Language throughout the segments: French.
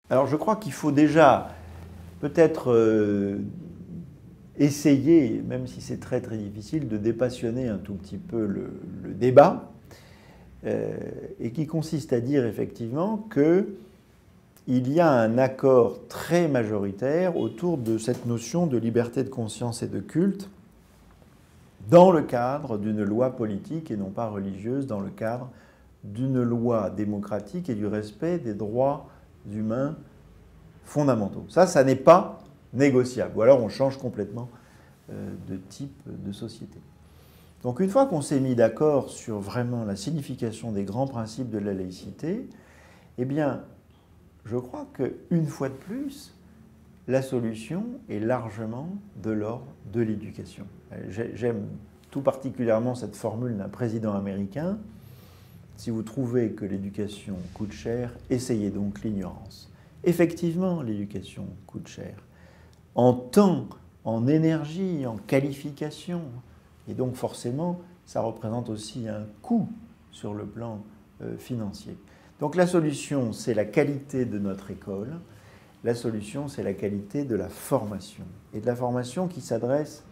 Alors je crois qu'il faut déjà peut-être essayer, même si c'est très très difficile, de dépassionner un tout petit peu le débat, et qui consiste à dire effectivement qu'il y a un accord très majoritaire autour de cette notion de liberté de conscience et de culte dans le cadre d'une loi politique et non pas religieuse, dans le cadre d'une loi démocratique et du respect des droits humains fondamentaux. Ça n'est pas négociable. Ou alors on change complètement de type de société. Donc une fois qu'on s'est mis d'accord sur vraiment la signification des grands principes de la laïcité, eh bien, je crois qu'une fois de plus, la solution est largement de l'ordre de l'éducation. J'aime tout particulièrement cette formule d'un président américain. Si vous trouvez que l'éducation coûte cher, essayez donc l'ignorance. Effectivement, l'éducation coûte cher. En temps, en énergie, en qualification. Et donc forcément, ça représente aussi un coût sur le plan financier. Donc la solution, c'est la qualité de notre école. La solution, c'est la qualité de la formation. Et de la formation qui s'adresse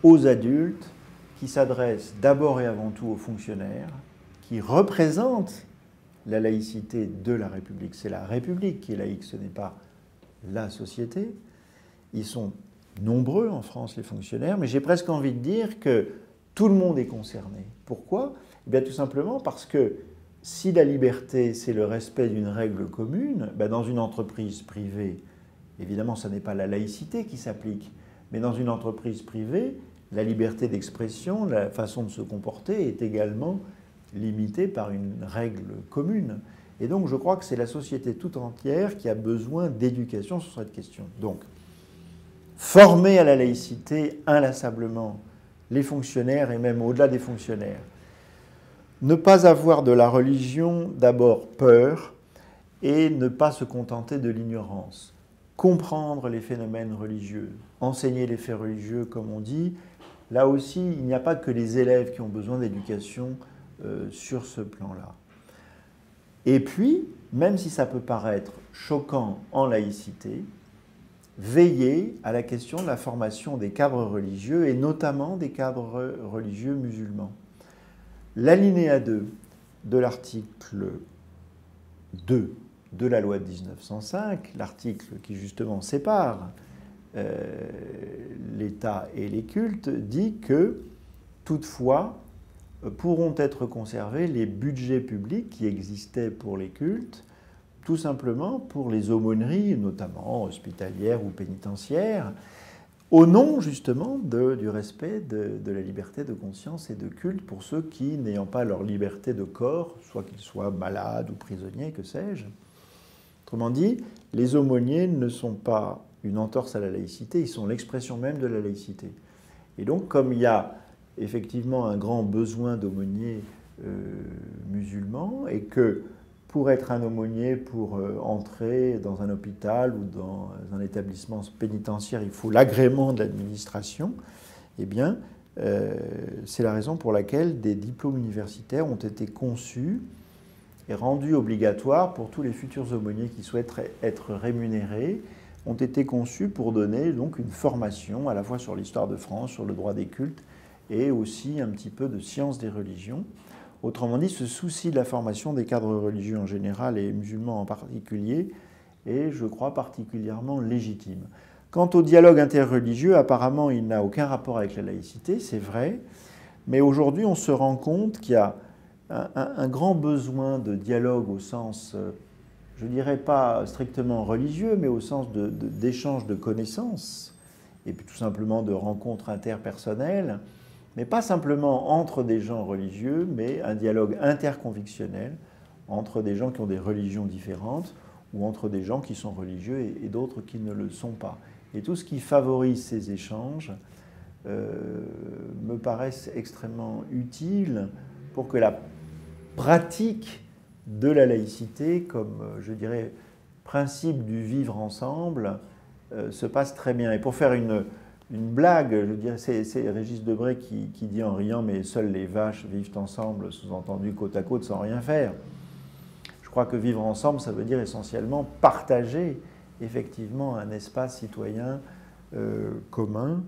aux adultes, qui s'adresse d'abord et avant tout aux fonctionnaires, qui représentent la laïcité de la République. C'est la République qui est laïque, ce n'est pas la société. Ils sont nombreux en France, les fonctionnaires, mais j'ai presque envie de dire que tout le monde est concerné. Pourquoi? Eh bien, tout simplement parce que si la liberté, c'est le respect d'une règle commune, ben dans une entreprise privée, évidemment, ce n'est pas la laïcité qui s'applique, mais dans une entreprise privée, la liberté d'expression, la façon de se comporter est également limitée par une règle commune. Et donc, je crois que c'est la société tout entière qui a besoin d'éducation sur cette question. Donc, former à la laïcité inlassablement les fonctionnaires et même au-delà des fonctionnaires. Ne pas avoir de la religion, d'abord peur, et ne pas se contenter de l'ignorance. Comprendre les phénomènes religieux, enseigner les faits religieux, comme on dit. Là aussi, il n'y a pas que les élèves qui ont besoin d'éducation sur ce plan-là. Et puis, même si ça peut paraître choquant en laïcité, veiller à la question de la formation des cadres religieux et notamment des cadres religieux musulmans. L'alinéa 2 de l'article 2 de la loi de 1905, l'article qui justement sépare l'État et les cultes, dit que toutefois pourront être conservés les budgets publics qui existaient pour les cultes, tout simplement pour les aumôneries, notamment hospitalières ou pénitentiaires, au nom justement du respect de la liberté de conscience et de culte pour ceux qui, n'ayant pas leur liberté de corps, soit qu'ils soient malades ou prisonniers, que sais-je. Autrement dit, les aumôniers ne sont pas une entorse à la laïcité, ils sont l'expression même de la laïcité. Et donc, comme il y a effectivement un grand besoin d'aumôniers musulmans et que pour être un aumônier, pour entrer dans un hôpital ou dans un établissement pénitentiaire, il faut l'agrément de l'administration, eh bien, c'est la raison pour laquelle des diplômes universitaires ont été conçus et rendus obligatoires pour tous les futurs aumôniers qui souhaitent être rémunérés, ont été conçus pour donner donc une formation à la fois sur l'histoire de France, sur le droit des cultes et aussi un petit peu de science des religions. Autrement dit, ce souci de la formation des cadres religieux en général et musulmans en particulier est, je crois, particulièrement légitime. Quant au dialogue interreligieux, apparemment, il n'a aucun rapport avec la laïcité, c'est vrai, mais aujourd'hui, on se rend compte qu'il y a un grand besoin de dialogue au sens, je ne dirais pas strictement religieux, mais au sens d'échange de connaissances, et puis tout simplement de rencontres interpersonnelles, mais pas simplement entre des gens religieux, mais un dialogue interconvictionnel entre des gens qui ont des religions différentes ou entre des gens qui sont religieux et d'autres qui ne le sont pas. Et tout ce qui favorise ces échanges me paraissent extrêmement utiles pour que la pratique de la laïcité, comme je dirais principe du vivre ensemble, se passe très bien. Et pour faire une blague, je dirais, c'est Régis Debray qui dit en riant « mais seules les vaches vivent ensemble », sous-entendu côte à côte sans rien faire. Je crois que vivre ensemble, ça veut dire essentiellement partager effectivement un espace citoyen commun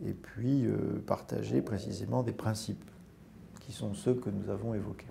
et puis partager précisément des principes qui sont ceux que nous avons évoqués.